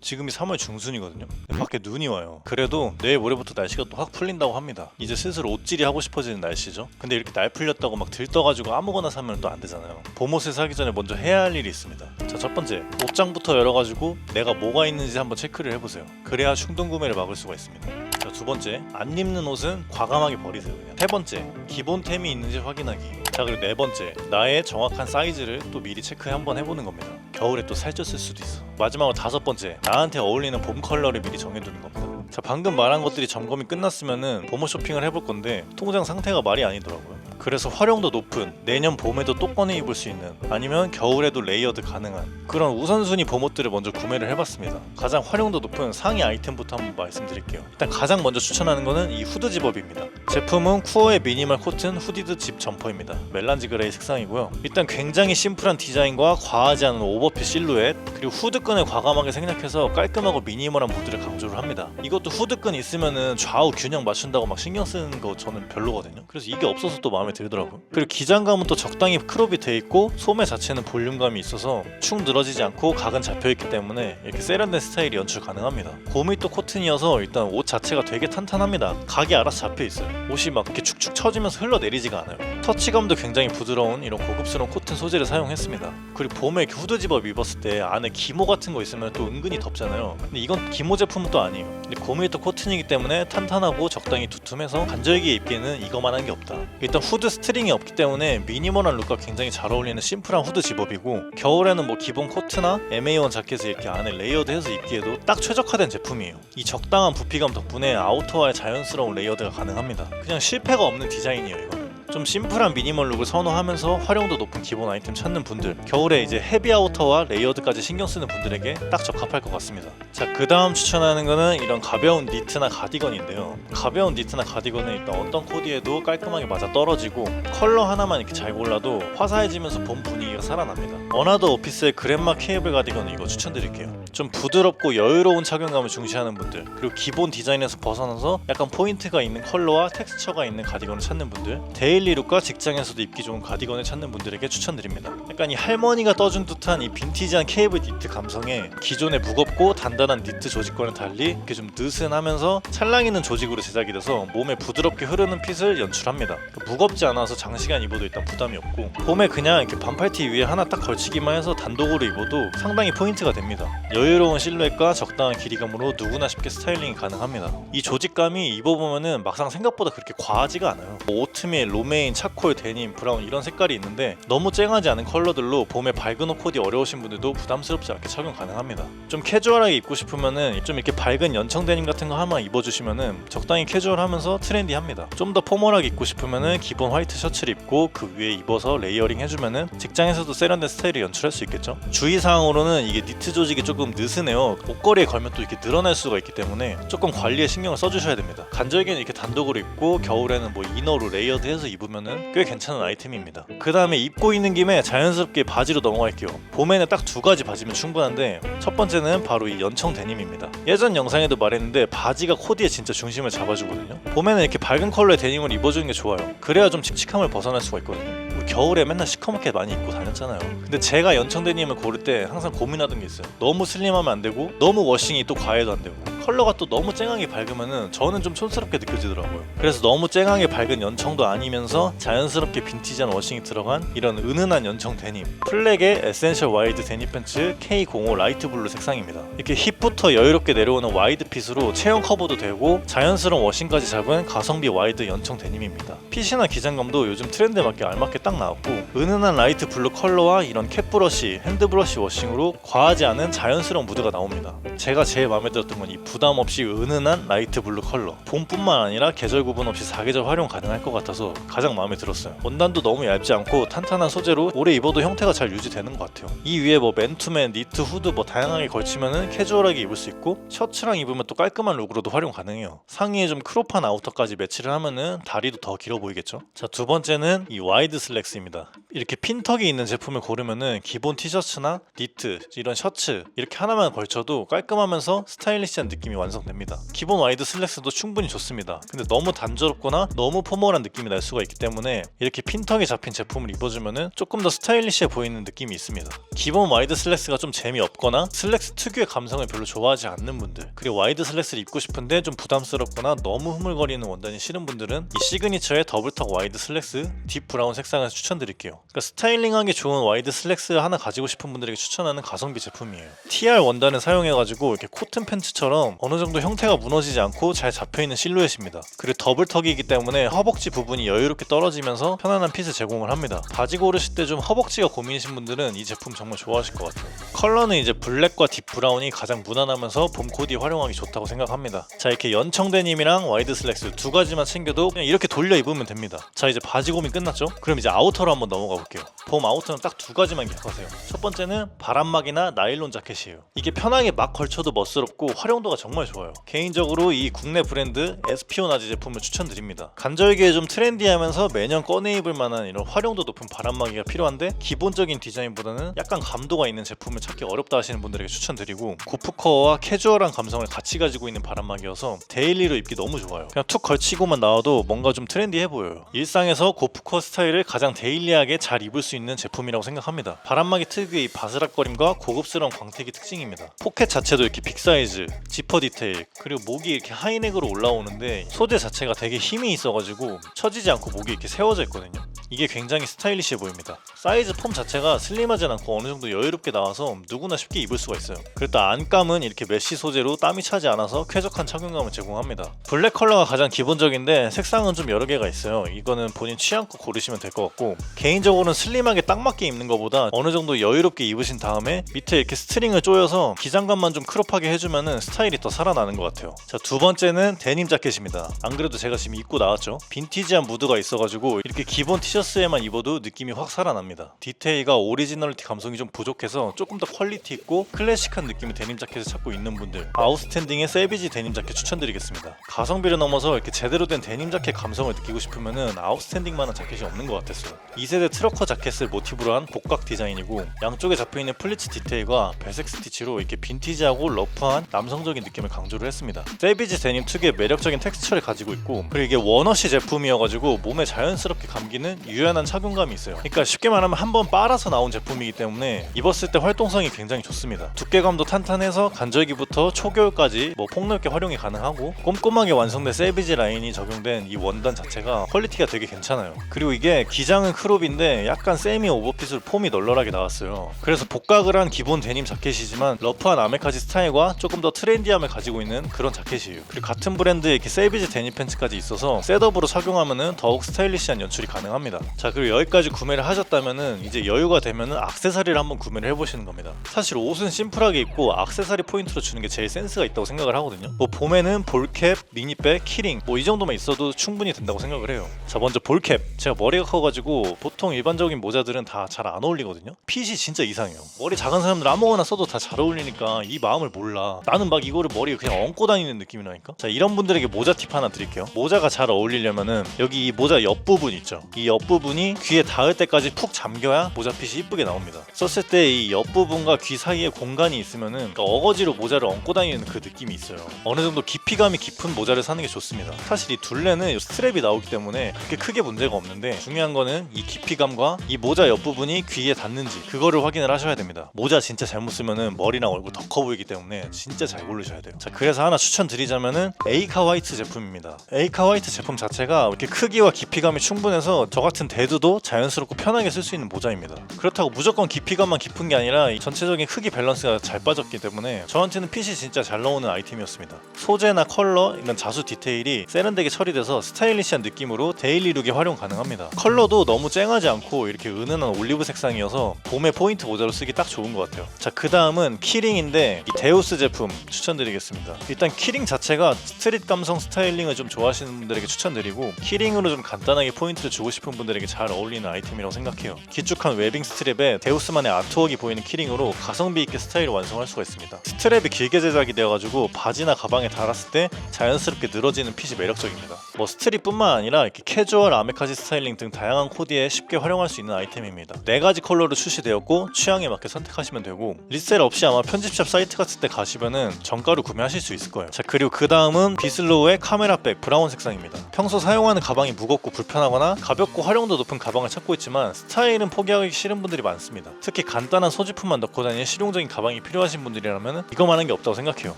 지금이 3월 중순이거든요. 밖에 눈이 와요. 그래도 내일 모레부터 날씨가 또 확 풀린다고 합니다. 이제 슬슬 옷질이 하고 싶어지는 날씨죠. 근데 이렇게 날 풀렸다고 막 들떠가지고 아무거나 사면 또 안 되잖아요. 봄옷을 사기 전에 먼저 해야 할 일이 있습니다. 자, 첫 번째, 옷장부터 열어가지고 내가 뭐가 있는지 한번 체크를 해보세요. 그래야 충동 구매를 막을 수가 있습니다. 자, 두 번째, 안 입는 옷은 과감하게 버리세요. 그냥. 세 번째, 기본템이 있는지 확인하기. 자, 그리고 네 번째, 나의 정확한 사이즈를 또 미리 체크 한번 해보는 겁니다. 겨울에 또 살쪘을 수도 있어. 마지막으로 다섯 번째, 나한테 어울리는 봄 컬러를 미리 정해두는 겁니다. 자, 방금 말한 것들이 점검이 끝났으면은 봄옷 쇼핑을 해볼 건데 통장 상태가 말이 아니더라고요. 그래서 활용도 높은 내년 봄에도 또 꺼내 입을 수 있는, 아니면 겨울에도 레이어드 가능한 그런 우선순위 봄옷들을 먼저 구매를 해봤습니다. 가장 활용도 높은 상의 아이템부터 한번 말씀드릴게요. 일단 가장 먼저 추천하는 거는 이 후드 집업입니다. 제품은 쿠어의 미니멀 코튼 후디드 집 점퍼입니다. 멜란지 그레이 색상이고요. 일단 굉장히 심플한 디자인과 과하지 않은 오버핏 실루엣, 그리고 후드끈을 과감하게 생략해서 깔끔하고 미니멀한 무드를 강조를 합니다. 이것도 후드끈 있으면은 좌우 균형 맞춘다고 막 신경 쓰는 거 저는 별로거든요. 그래서 이게 없어서 또 마음에 들더라고요. 그리고 기장감은 또 적당히 크롭이 돼 있고 소매 자체는 볼륨감이 있어서 축 늘어지지 않고 각은 잡혀있기 때문에 이렇게 세련된 스타일이 연출 가능합니다. 곰이 또 코튼이어서 일단 옷 자체가 되게 탄탄합니다. 각이 알아서 잡혀있어요. 옷이 막 이렇게 축축 처지면서 흘러내리지가 않아요. 터치감도 굉장히 부드러운 이런 고급스러운 코튼 소재를 사용했습니다. 그리고 봄에 이렇게 후드 집업 입었을 때 안에 기모 같은 거 있으면 또 은근히 덥잖아요. 근데 이건 기모 제품은 또 아니에요. 근데 곰이 또 코튼이기 때문에 탄탄하고 적당히 두툼해서 간절기에 입기에는 이거만한 게 없다. 일단 후드 스트링이 없기 때문에 미니멀한 룩과 굉장히 잘 어울리는 심플한 후드 집업이고, 겨울에는 뭐 기본 코트나 MA1 자켓을 이렇게 안에 레이어드해서 입기에도 딱 최적화된 제품이에요. 이 적당한 부피감 덕분에 아우터와의 자연스러운 레이어드가 가능합니다. 그냥 실패가 없는 디자인이에요, 이거는. 좀 심플한 미니멀 룩을 선호하면서 활용도 높은 기본 아이템 찾는 분들, 겨울에 이제 헤비 아우터와 레이어드까지 신경 쓰는 분들에게 딱 적합할 것 같습니다. 자, 그 다음 추천하는 거는 이런 가벼운 니트나 가디건인데요. 가벼운 니트나 가디건은 일단 어떤 코디에도 깔끔하게 맞아 떨어지고 컬러 하나만 이렇게 잘 골라도 화사해지면서 봄 분위기가 살아납니다. 어나더 오피스의 그랜마 케이블 가디건은 이거 추천드릴게요. 좀 부드럽고 여유로운 착용감을 중시하는 분들, 그리고 기본 디자인에서 벗어나서 약간 포인트가 있는 컬러와 텍스처가 있는 가디건을 찾는 분들, 데일리룩과 직장에서도 입기 좋은 가디건을 찾는 분들에게 추천드립니다. 약간 이 할머니가 떠준 듯한 이 빈티지한 케이블 니트 감성에 기존의 무겁고 단단한 니트 조직과는 달리 이렇게 좀 느슨하면서 찰랑 있는 조직으로 제작이 돼서 몸에 부드럽게 흐르는 핏을 연출합니다. 무겁지 않아서 장시간 입어도 일단 부담이 없고, 봄에 그냥 이렇게 반팔티 위에 하나 딱 걸치기만 해서 단독으로 입어도 상당히 포인트가 됩니다. 여유로운 실루엣과 적당한 길이감으로 누구나 쉽게 스타일링이 가능합니다. 이 조직감이 입어보면은 막상 생각보다 그렇게 과하지가 않아요. 오트밀, 로메인, 차콜, 데님, 브라운 이런 색깔이 있는데 너무 쨍하지 않은 컬러들로 봄에 밝은 옷 코디 어려우신 분들도 부담스럽지 않게 착용 가능합니다. 좀 캐주얼하게 입고 싶으면은 좀 이렇게 밝은 연청 데님 같은 거 하나 입어주시면은 적당히 캐주얼하면서 트렌디합니다. 좀 더 포멀하게 입고 싶으면은 기본 화이트 셔츠를 입고 그 위에 입어서 레이어링 해주면은 직장에서도 세련된 스타일을 연출할 수 있겠죠. 주의사항으로는 이게 니트 조직이 조금 느슨해요. 옷걸이에 걸면 또 이렇게 늘어날 수가 있기 때문에 조금 관리에 신경을 써주셔야 됩니다. 간절기는 이렇게 단독으로 입고 겨울에는 뭐 이너로 레이어드해서 입으면은 꽤 괜찮은 아이템입니다. 그 다음에 입고 있는 김에 자연스럽게 바지로 넘어갈게요. 봄에는 딱 두 가지 바지면 충분한데, 첫 번째는 바로 이 연청 데님입니다. 예전 영상에도 말했는데 바지가 코디의 진짜 중심을 잡아주거든요. 봄에는 이렇게 밝은 컬러의 데님을 입어주는 게 좋아요. 그래야 좀 칙칙함을 벗어날 수가 있거든요. 우리 겨울에 맨날 시커멓게 많이 입고 다녔잖아요. 근데 제가 연청 데님을 고를 때 항상 고민하던 게 있어요. 너무 슬림하면 안 되고 너무 워싱이 또 과해도 안 되고 컬러가 또 너무 쨍하게 밝으면은 저는 좀 촌스럽게 느껴지더라고요. 그래서 너무 쨍하게 밝은 연청도 아니면서 자연스럽게 빈티지한 워싱이 들어간 이런 은은한 연청 데님, 플렉의 에센셜 와이드 데님 팬츠 K05 라이트 블루 색상입니다. 이렇게 힙부터 여유롭게 내려오는 와이드 핏으로 체형 커버도 되고 자연스러운 워싱까지 잡은 가성비 와이드 연청 데님입니다. 핏이나 기장감도 요즘 트렌드에 맞게 알맞게 딱 나왔고, 은은한 라이트 블루 컬러와 이런 캡 브러쉬, 핸드 브러쉬 워싱으로 과하지 않은 자연스러운 무드가 나옵니다. 제가 제일 마음에 들었던 건 이 부담 없이 은은한 라이트 블루 컬러. 봄뿐만 아니라 계절 구분 없이 사계절 활용 가능할 것 같아서 가장 마음에 들었어요. 원단도 너무 얇지 않고 탄탄한 소재로 오래 입어도 형태가 잘 유지되는 것 같아요. 이 위에 뭐 맨투맨, 니트, 후드 뭐 다양하게 걸치면은 캐주얼하게 입을 수 있고, 셔츠랑 입으면 또 깔끔한 룩으로도 활용 가능해요. 상의에 좀 크롭한 아우터까지 매치를 하면은 다리도 더 길어 보이겠죠. 자, 두 번째는 이 와이드 슬랙스입니다. 이렇게 핀턱이 있는 제품을 고르면은 기본 티셔츠나 니트, 이런 셔츠 이렇게 하나만 걸쳐도 깔끔하면서 스타일리시한 느낌이 느낌이 완성됩니다. 기본 와이드 슬랙스도 충분히 좋습니다. 근데 너무 단조롭거나 너무 포멀한 느낌이 날 수가 있기 때문에 이렇게 핀턱이 잡힌 제품을 입어주면은 조금 더 스타일리시해 보이는 느낌이 있습니다. 기본 와이드 슬랙스가 좀 재미없거나 슬랙스 특유의 감성을 별로 좋아하지 않는 분들, 그리고 와이드 슬랙스를 입고 싶은데 좀 부담스럽거나 너무 흐물거리는 원단이 싫은 분들은 이 시그니처의 더블턱 와이드 슬랙스 딥 브라운 색상을 추천드릴게요. 그러니까 스타일링하기 좋은 와이드 슬랙스 하나 가지고 싶은 분들에게 추천하는 가성비 제품이에요. TR 원단을 사용해가지고 이렇게 코튼 팬츠처럼 어느 정도 형태가 무너지지 않고 잘 잡혀있는 실루엣입니다. 그리고 더블턱이기 때문에 허벅지 부분이 여유롭게 떨어지면서 편안한 핏을 제공을 합니다. 바지 고르실 때 좀 허벅지가 고민이신 분들은 이 제품 정말 좋아하실 것 같아요. 컬러는 이제 블랙과 딥 브라운이 가장 무난하면서 봄 코디에 활용하기 좋다고 생각합니다. 자, 이렇게 연청 데님이랑 와이드 슬랙스 두 가지만 챙겨도 그냥 이렇게 돌려 입으면 됩니다. 자, 이제 바지 고민 끝났죠? 그럼 이제 아우터로 한번 넘어가 볼게요. 봄 아우터는 딱 두 가지만 기억하세요. 첫 번째는 바람막이나 나일론 자켓이에요. 이게 편하게 막 걸쳐도 멋스럽고 활용도가 정말 좋아요. 개인적으로 이 국내 브랜드 에스피오나즈 제품을 추천드립니다. 간절기에 좀 트렌디하면서 매년 꺼내 입을 만한 이런 활용도 높은 바람막이가 필요한데 기본적인 디자인보다는 약간 감도가 있는 제품을 찾기 어렵다 하시는 분들에게 추천드리고, 고프커어와 캐주얼한 감성을 같이 가지고 있는 바람막이어서 데일리로 입기 너무 좋아요. 그냥 툭 걸치고만 나와도 뭔가 좀 트렌디해 보여요. 일상에서 고프커어 스타일을 가장 데일리하게 잘 입을 수 있는 제품이라고 생각합니다. 바람막이 특유의 이 바스락거림과 고급스러운 광택이 특징입니다. 포켓 자체도 이렇게 빅 사이즈, 지퍼 디테일, 그리고 목이 이렇게 하이넥으로 올라오는데 소재 자체가 되게 힘이 있어가지고 처지지 않고 목이 이렇게 세워져 있거든요. 이게 굉장히 스타일리시해 보입니다. 사이즈 폼 자체가 슬림하진 않고 어느 정도 여유롭게 나와서 누구나 쉽게 입을 수가 있어요. 그리고 안감은 이렇게 메쉬 소재로 땀이 차지 않아서 쾌적한 착용감을 제공합니다. 블랙 컬러가 가장 기본적인데 색상은 좀 여러 개가 있어요. 이거는 본인 취향껏 고르시면 될 것 같고, 개인적으로는 슬림하게 딱 맞게 입는 것보다 어느 정도 여유롭게 입으신 다음에 밑에 이렇게 스트링을 조여서 기장감만 좀 크롭하게 해주면은 스타일이 더 살아나는 것 같아요. 자, 두 번째는 데님 자켓입니다. 안 그래도 제가 지금 입고 나왔죠. 빈티지한 무드가 있어가지고 이렇게 기본 티셔츠에만 입어도 느낌이 확 살아납니다. 디테일과 오리지널리티 감성이 좀 부족해서 조금 더 퀄리티 있고 클래식한 느낌의 데님 자켓을 찾고 있는 분들, 아웃스탠딩의 세비지 데님 자켓 추천드리겠습니다. 가성비를 넘어서 이렇게 제대로 된 데님 자켓 감성을 느끼고 싶으면은 아웃스탠딩만한 자켓이 없는 것 같았어요. 2세대 트러커 자켓을 모티브로 한 복각 디자인이고, 양쪽에 잡혀있는 플리츠 디테일과 배색 스티치로 이렇게 빈티지하고 러프한 남성적인 느낌을 강조를 했습니다. 세비지 데님 특유의 매력적인 텍스처를 가지고 있고, 그리고 이게 원워시 제품이어가지고 몸에 자연스럽게 감기는 유연한 착용감이 있어요. 그러니까 쉽게 말하면 한번 빨아서 나온 제품이기 때문에 입었을 때 활동성이 굉장히 좋습니다. 두께감도 탄탄해서 간절기부터 초겨울까지 폭넓게 활용이 가능하고, 꼼꼼하게 완성된 세비지 라인이 적용된 이 원단 자체가 퀄리티가 되게 괜찮아요. 그리고 이게 기장은 크롭인데 약간 세미 오버핏으로 폼이 널널하게 나왔어요. 그래서 복각을 한 기본 데님 자켓이지만 러프한 아메카지 스타일과 조금 더 트렌디함을 가지고 있는 그런 자켓이에요. 그리고 같은 브랜드에 이렇게 세비지 데님 팬츠까지 있어서 셋업으로 착용하면은 더욱 스타일리시한 연출이 가능합니다. 자, 그리고 여기까지 구매를 하셨다면은 이제 여유가 되면은 액세서리를 한번 구매를 해보시는 겁니다. 사실 옷은 심플하게 입고 액세서리 포인트로 주는 게 제일 센스가 있다고 생각을 하거든요. 봄에는 볼캡, 미니백, 키링 이 정도만 있어도 충분히 된다고 생각을 해요. 자, 먼저 볼캡. 제가 머리가 커가지고 보통 일반적인 모자들은 다 잘 안 어울리거든요. 핏이 진짜 이상해요. 머리 작은 사람들 아무거나 써도 다 잘 어울리니까 이 마음을 몰라. 나는 막 이거를 머리에 그냥 얹고 다니는 느낌이라니까. 자, 이런 분들에게 모자 팁 하나 드릴게요. 모자가 잘 어울리려면은 여기 이 모자 옆부분 있죠. 이 옆부분이 귀에 닿을 때까지 푹 잠겨야 모자 핏이 이쁘게 나옵니다. 썼을 때 이 옆부분과 귀 사이에 공간이 있으면은 그러니까 어거지로 모자를 얹고 다니는 그 느낌이 있어요. 어느 정도 깊이감이 깊은 모자를 사는 게 좋습니다. 사실 이 둘레는 스트랩이 나오기 때문에 그렇게 크게 문제가 없는데, 중요한 거는 이 깊이감과 이 모자 옆부분이 귀에 닿는지 그거를 확인을 하셔야 됩니다. 모자 진짜 잘못 쓰면은 머리랑 얼굴 더 커 보이기 때문에 진짜 잘 고르셔야 돼요. 자, 그래서 하나 추천드리자면은 에이카 화이트 제품입니다. 에이카 화이트 제품 자체가 이렇게 크기와 깊이감이 충분해서 저 같은 대두도 자연스럽고 편하게 쓸 수 있는 모자입니다. 그렇다고 무조건 깊이감만 깊은 게 아니라 이 전체적인 크기 밸런스가 잘 빠졌기 때문에 저한테는 핏이 진짜 잘 나오는 아이템이었습니다. 소재나 컬러, 이런 자수 디테일이 세련되게 처리돼서 스타일리시한 느낌으로 데일리 룩에 활용 가능합니다. 컬러도 너무 쨍하지 않고 이렇게 은은한 올리브 색상이어서 봄에 포인트 모자로 쓰기 딱 좋은 것 같아요. 자, 그 다음은 키링인데 이 데우스 제품 추천드리겠습니다. 일단 키링 자체가 스트릿 감성 스타일링을 좀 좋아하시는 분들에게 추천드리고, 키링으로 좀 간단하게 포인트를 주고 싶은 분들에게 잘 어울리는 아이템이라고 생각해요. 길쭉한 웨빙 스트랩에 데우스만의 아트웍이 보이는 키링으로 가성비 있게 스타일을 완성할 수가 있습니다. 스트랩이 길게 제작이 되어가지고 바지나 가방에 달았을 때 자연스럽게 늘어지는 핏이 매력적입니다. 스트릿뿐만 아니라 이렇게 캐주얼 아메카지 스타일링 등 다양한 코디에 쉽게 활용할 수 있는 아이템입니다. 4가지 컬러로 출시되었고 취향에 맞게 선택하시면 되고, 리셀 없이 아마 편집샵 사이트 같은 데 가시면은 정가 원가로 구매하실 수 있을 거예요. 자, 그리고 그 다음은 비슬로우의 카메라백 브라운 색상입니다. 평소 사용하는 가방이 무겁고 불편하거나 가볍고 활용도 높은 가방을 찾고 있지만 스타일은 포기하기 싫은 분들이 많습니다. 특히 간단한 소지품만 넣고 다니는 실용적인 가방이 필요하신 분들이라면 이거만한 게 없다고 생각해요.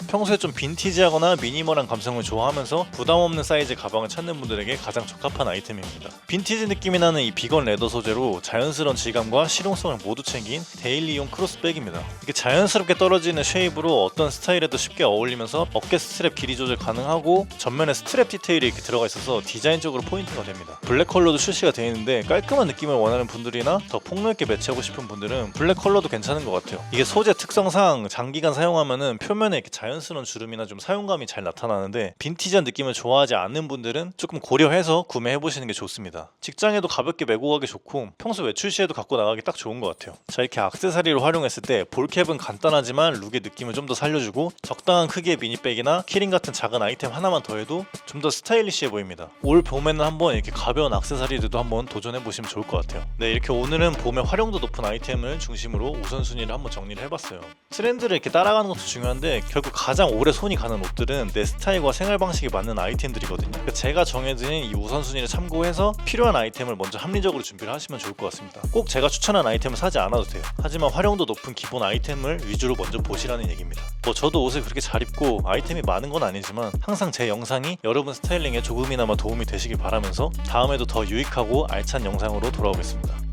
평소에 좀 빈티지하거나 미니멀한 감성을 좋아하면서 부담 없는 사이즈의 가방을 찾는 분들에게 가장 적합한 아이템입니다. 빈티지 느낌이 나는 이 비건 레더 소재로 자연스러운 질감과 실용성을 모두 챙긴 데일리용 크로스백입니다. 이게 자연스럽게 떨어지는 쉐입으로 어떤 스타일에도 쉽게 어울리면서 어깨 스트랩 길이 조절 가능하고 전면에 스트랩 디테일이 이렇게 들어가 있어서 디자인적으로 포인트가 됩니다. 블랙 컬러도 출시가 되어 있는데 깔끔한 느낌을 원하는 분들이나 더 폭넓게 매치하고 싶은 분들은 블랙 컬러도 괜찮은 것 같아요. 이게 소재 특성상 장기간 사용하면은 표면에 이렇게 자연스러운 주름이나 좀 사용감이 잘 나타나는데 빈티지한 느낌을 좋아하지 않는 분들은 조금 고려해서 구매해보시는 게 좋습니다. 직장에도 가볍게 메고 가기 좋고 평소 외출 시에도 갖고 나가기 딱 좋은 것 같아요. 자, 이렇게 액세서리로 활용했을 때 볼캡은 간단하지만 룩의 느낌을 좀 더 살려주고 적당한 크기의 미니백이나 키링 같은 작은 아이템 하나만 더해도 좀 더 스타일리시해 보입니다. 올 봄에는 한번 이렇게 가벼운 액세서리들도 한번 도전해보시면 좋을 것 같아요. 네, 이렇게 오늘은 봄에 활용도 높은 아이템을 중심으로 우선순위를 한번 정리를 해봤어요. 트렌드를 이렇게 따라가는 것도 중요한데 결국 가장 오래 손이 가는 옷들은 내 스타일과 생활 방식에 맞는 아이템들이거든요. 그러니까 제가 정해진 이 우선순위를 참고해서 필요한 아이템을 먼저 합리적으로 준비를 하시면 좋을 것 같습니다. 꼭 제가 추천한 아이템을 사지 않아도 돼요. 하지만 활용도 높은 기본 아이템을 위주로 먼저 보시라는 얘기입니다. 저도 옷을 그렇게 잘 입고 아이템이 많은 건 아니지만 항상 제 영상이 여러분 스타일링에 조금이나마 도움이 되시길 바라면서 다음에도 더 유익하고 알찬 영상으로 돌아오겠습니다.